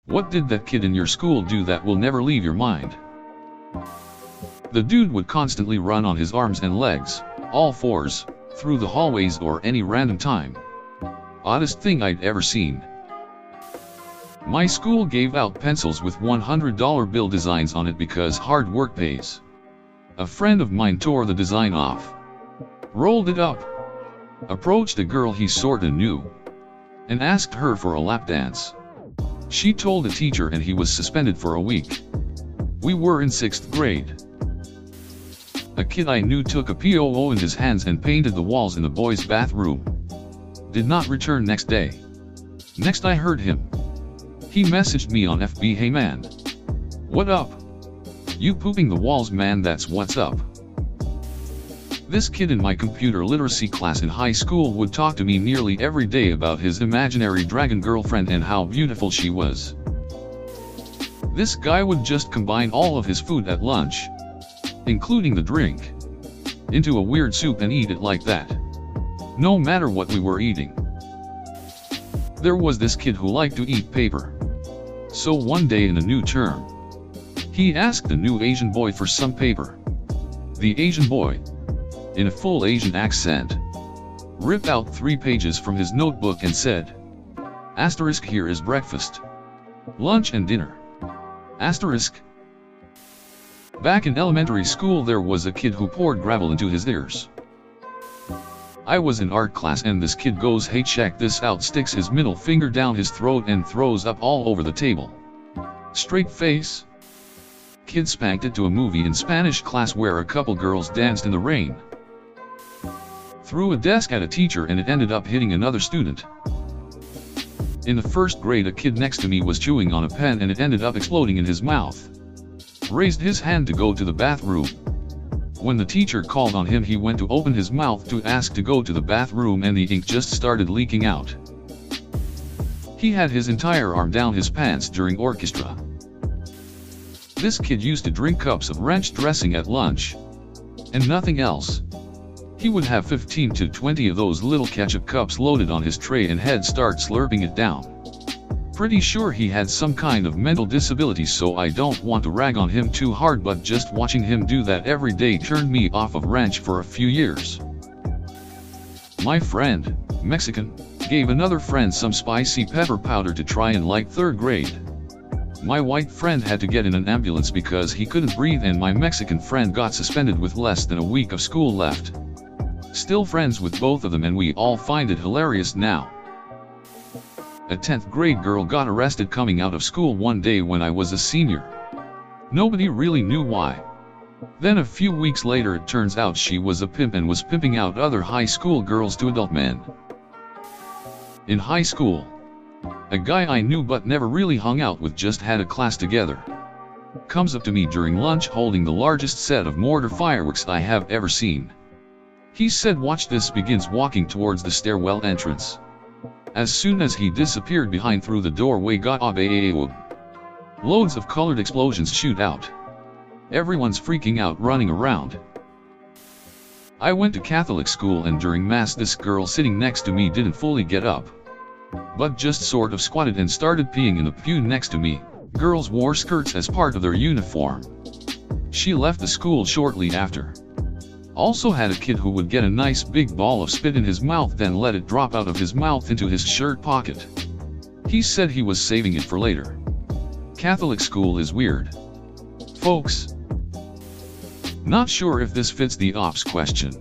What did that kid in your school do that will never leave your mind? The dude would constantly run on his arms and legs, all fours, through the hallways or any random time. Oddest thing I'd ever seen. My school gave out pencils with $100 bill designs on it because hard work pays. A friend of mine tore the design off, rolled it up, approached a girl he sorta knew, and asked her for a lap dance. She told a teacher and he was suspended for a week. We were in 6th grade. A kid I knew took a POO in his hands and painted the walls in the boys' bathroom. Did not return next day. Next I heard him. He messaged me on FB, "Hey man. What up? You pooping the walls man, that's what's up." This kid in my computer literacy class in high school would talk to me nearly every day about his imaginary dragon girlfriend and how beautiful she was. This guy would just combine all of his food at lunch, including the drink, into a weird soup and eat it like that, no matter what we were eating. There was this kid who liked to eat paper. So one day in a new term, he asked a new Asian boy for some paper. The Asian boy, in a full Asian accent, ripped out 3 pages from his notebook and said, "Asterisk, here is breakfast, lunch and dinner. Asterisk." Back in elementary school there was a kid who poured gravel into his ears. I was in art class and this kid goes, "Hey check this out," sticks his middle finger down his throat and throws up all over the table. Straight face. Kid spanked it to a movie in Spanish class where a couple girls danced in the rain. Threw a desk at a teacher and it ended up hitting another student. In the 1st grade a kid next to me was chewing on a pen and it ended up exploding in his mouth. Raised his hand to go to the bathroom. When the teacher called on him he went to open his mouth to ask to go to the bathroom and the ink just started leaking out. He had his entire arm down his pants during orchestra. This kid used to drink cups of ranch dressing at lunch, and nothing else. He would have 15 to 20 of those little ketchup cups loaded on his tray and he'd start slurping it down. Pretty sure he had some kind of mental disability, so I don't want to rag on him too hard, but just watching him do that every day turned me off of ranch for a few years. My friend, Mexican, gave another friend some spicy pepper powder to try in like 3rd grade. My white friend had to get in an ambulance because he couldn't breathe and my Mexican friend got suspended with less than a week of school left. Still friends with both of them and we all find it hilarious now. A 10th grade girl got arrested coming out of school one day when I was a senior. Nobody really knew why. Then a few weeks later it turns out she was a pimp and was pimping out other high school girls to adult men. In high school, a guy I knew but never really hung out with, just had a class together, comes up to me during lunch holding the largest set of mortar fireworks I have ever seen. He said, "Watch this," begins walking towards the stairwell entrance. As soon as he disappeared behind through the doorway, loads of colored explosions shoot out. Everyone's freaking out, running around. I went to Catholic school and during mass this girl sitting next to me didn't fully get up, but just sort of squatted and started peeing in the pew next to me. Girls wore skirts as part of their uniform. She left the school shortly after. Also had a kid who would get a nice big ball of spit in his mouth then let it drop out of his mouth into his shirt pocket. He said he was saving it for later. Catholic school is weird, folks. Not sure if this fits the ops question,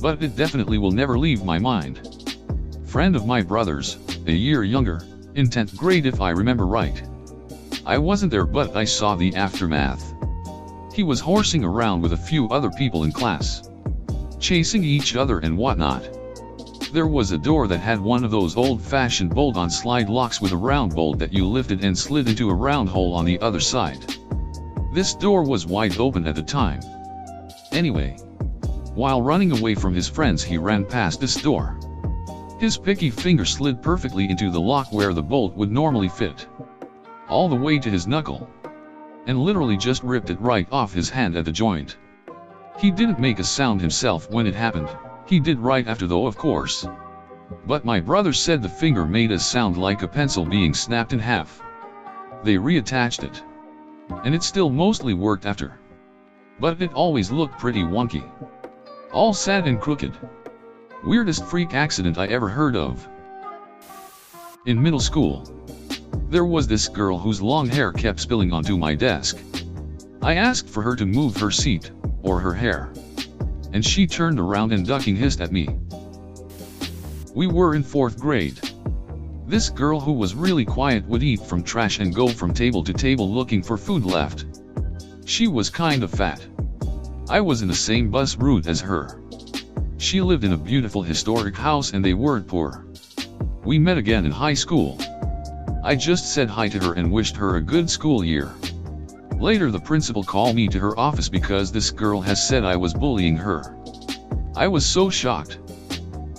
but it definitely will never leave my mind. Friend of my brother's, a year younger, in 10th grade if I remember right. I wasn't there but I saw the aftermath. He was horsing around with a few other people in class, chasing each other and whatnot. There was a door that had one of those old-fashioned bolt-on slide locks with a round bolt that you lifted and slid into a round hole on the other side. This door was wide open at the time. Anyway, while running away from his friends he ran past this door. His picky finger slid perfectly into the lock where the bolt would normally fit, all the way to his knuckle, and literally just ripped it right off his hand at the joint. He didn't make a sound himself when it happened. He did right after though, of course. But my brother said the finger made a sound like a pencil being snapped in half. They reattached it. And it still mostly worked after. But it always looked pretty wonky. All sad and crooked. Weirdest freak accident I ever heard of. In middle school, there was this girl whose long hair kept spilling onto my desk. I asked for her to move her seat, or her hair. And she turned around and ducking hissed at me. We were in 4th grade. This girl who was really quiet would eat from trash and go from table to table looking for food left. She was kind of fat. I was in the same bus route as her. She lived in a beautiful historic house and they weren't poor. We met again in high school. I just said hi to her and wished her a good school year. Later the principal called me to her office because this girl has said I was bullying her. I was so shocked.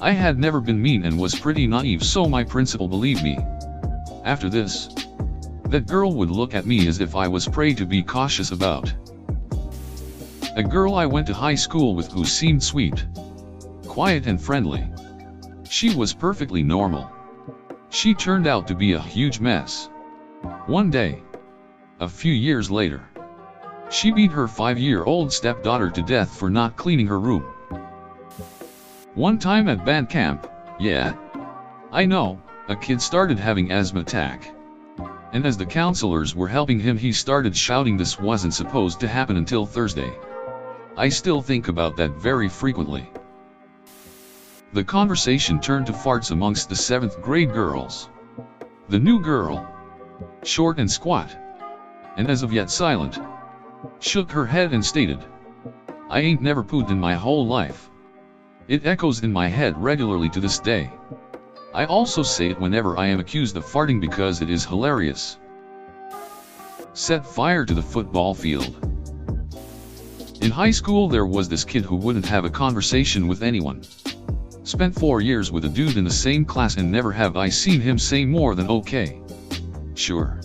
I had never been mean and was pretty naive, so my principal believed me. After this, that girl would look at me as if I was prey to be cautious about. A girl I went to high school with who seemed sweet, quiet and friendly. She was perfectly normal. She turned out to be a huge mess. One day, a few years later, she beat her 5-year-old stepdaughter to death for not cleaning her room. One time at band camp, yeah, I know, a kid started having asthma attack. And as the counselors were helping him, he started shouting this wasn't supposed to happen until Thursday. I still think about that very frequently. The conversation turned to farts amongst the 7th grade girls. The new girl, short and squat, and as of yet silent, shook her head and stated, "I ain't never pooped in my whole life." It echoes in my head regularly to this day. I also say it whenever I am accused of farting because it is hilarious. Set fire to the football field. In high school there was this kid who wouldn't have a conversation with anyone. Spent 4 years with a dude in the same class and never have I seen him say more than okay. Sure.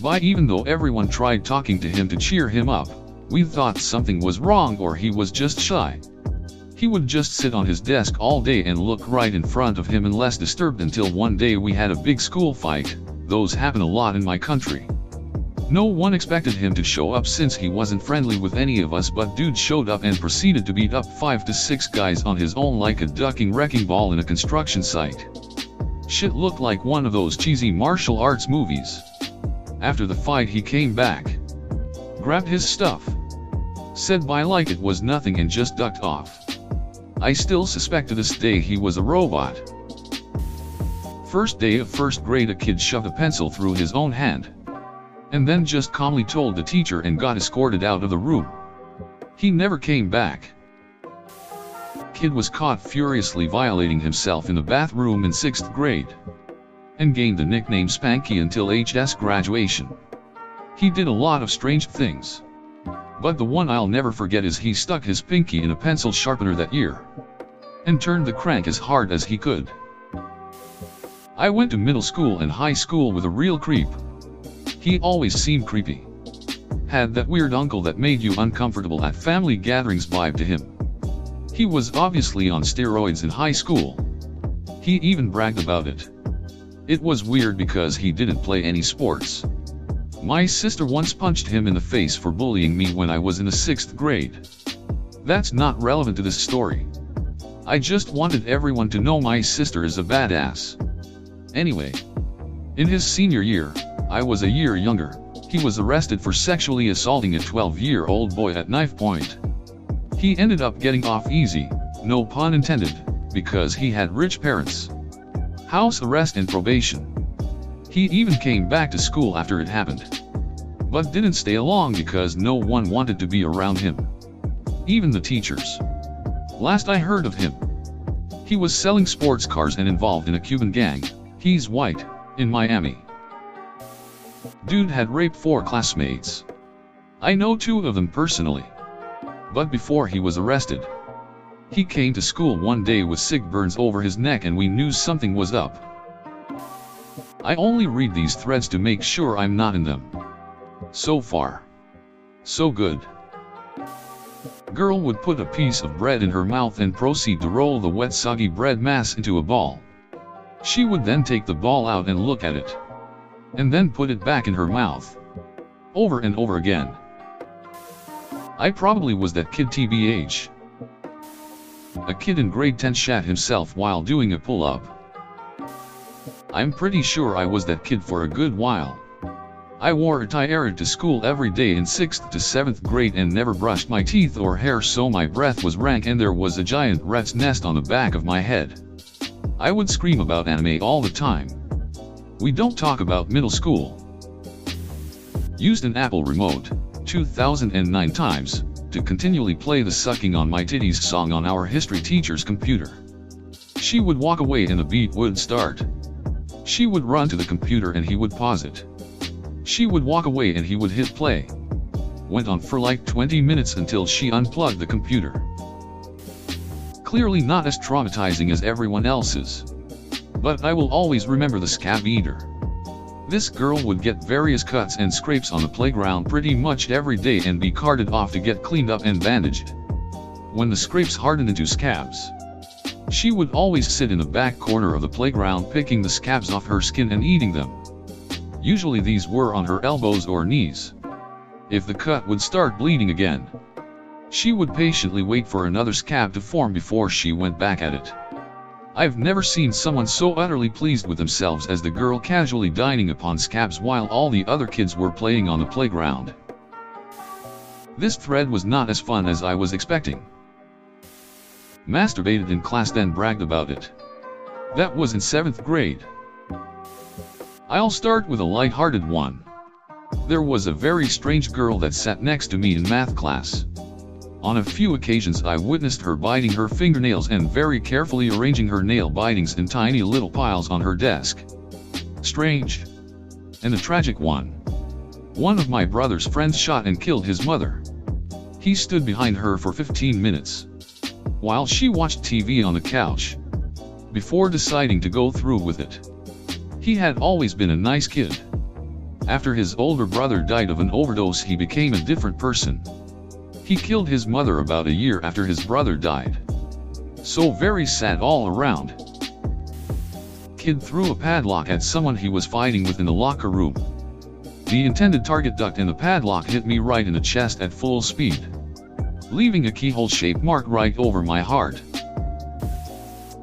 But even though everyone tried talking to him to cheer him up, we thought something was wrong or he was just shy. He would just sit on his desk all day and look right in front of him unless disturbed until one day we had a big school fight. Those happen a lot in my country. No one expected him to show up since he wasn't friendly with any of us, but dude showed up and proceeded to beat up 5 to 6 guys on his own like a ducking wrecking ball in a construction site. Shit looked like one of those cheesy martial arts movies. After the fight he came back, grabbed his stuff, said bye like it was nothing and just ducked off. I still suspect to this day he was a robot. First day of 1st grade, a kid shoved a pencil through his own hand, and then just calmly told the teacher and got escorted out of the room. He never came back. Kid was caught furiously violating himself in the bathroom in 6th grade, and gained the nickname Spanky until HS graduation. He did a lot of strange things. But the one I'll never forget is he stuck his pinky in a pencil sharpener that year, and turned the crank as hard as he could. I went to middle school and high school with a real creep. He always seemed creepy. Had that weird uncle that made you uncomfortable at family gatherings vibe to him. He was obviously on steroids in high school. He even bragged about it. It was weird because he didn't play any sports. My sister once punched him in the face for bullying me when I was in the 6th grade. That's not relevant to this story. I just wanted everyone to know my sister is a badass. Anyway, in his senior year, I was a year younger, he was arrested for sexually assaulting a 12-year-old boy at knife point. He ended up getting off easy, no pun intended, because he had rich parents. House arrest and probation. He even came back to school after it happened, but didn't stay long because no one wanted to be around him. Even the teachers. Last I heard of him, he was selling sports cars and involved in a Cuban gang, he's white, in Miami. Dude had raped 4 classmates. I know 2 of them personally. But before he was arrested, he came to school one day with sick burns over his neck and we knew something was up. I only read these threads to make sure I'm not in them. So far, so good. Girl would put a piece of bread in her mouth and proceed to roll the wet soggy bread mass into a ball. She would then take the ball out and look at it. and then put it back in her mouth. Over and over again. I probably was that kid tbh. A kid in grade 10 shat himself while doing a pull-up. I'm pretty sure I was that kid for a good while. I wore a tie to school every day in 6th to 7th grade and never brushed my teeth or hair, so my breath was rank and there was a giant rat's nest on the back of my head. I would scream about anime all the time. We don't talk about middle school. Used an Apple remote 2009 times to continually play the Sucking on My Titties song on our history teacher's computer. She would walk away and the beat would start. She would run to the computer and he would pause it. She would walk away and he would hit play. Went on for like 20 minutes until she unplugged the computer. Clearly not as traumatizing as everyone else's. But I will always remember the scab eater. This girl would get various cuts and scrapes on the playground pretty much every day and be carted off to get cleaned up and bandaged. When the scrapes hardened into scabs, she would always sit in the back corner of the playground picking the scabs off her skin and eating them. Usually these were on her elbows or knees. If the cut would start bleeding again, she would patiently wait for another scab to form before she went back at it. I've never seen someone so utterly pleased with themselves as the girl casually dining upon scabs while all the other kids were playing on the playground. This thread was not as fun as I was expecting. Masturbated in class then bragged about it. That was in 7th grade. I'll start with a light-hearted one. There was a very strange girl that sat next to me in math class. On a few occasions I witnessed her biting her fingernails and very carefully arranging her nail bitings in tiny little piles on her desk. Strange. And a tragic one. One of my brother's friends shot and killed his mother. He stood behind her for 15 minutes, while she watched TV on the couch, before deciding to go through with it. He had always been a nice kid. After his older brother died of an overdose, he became a different person. He killed his mother about a year after his brother died. So very sad all around. Kid threw a padlock at someone he was fighting with in the locker room. The intended target ducked and the padlock hit me right in the chest at full speed, leaving a keyhole-shaped mark right over my heart.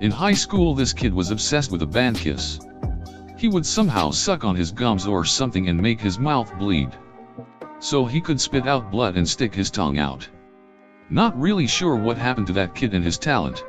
In high school this kid was obsessed with a band kiss. He would somehow suck on his gums or something and make his mouth bleed, so he could spit out blood and stick his tongue out. Not really sure what happened to that kid and his talent.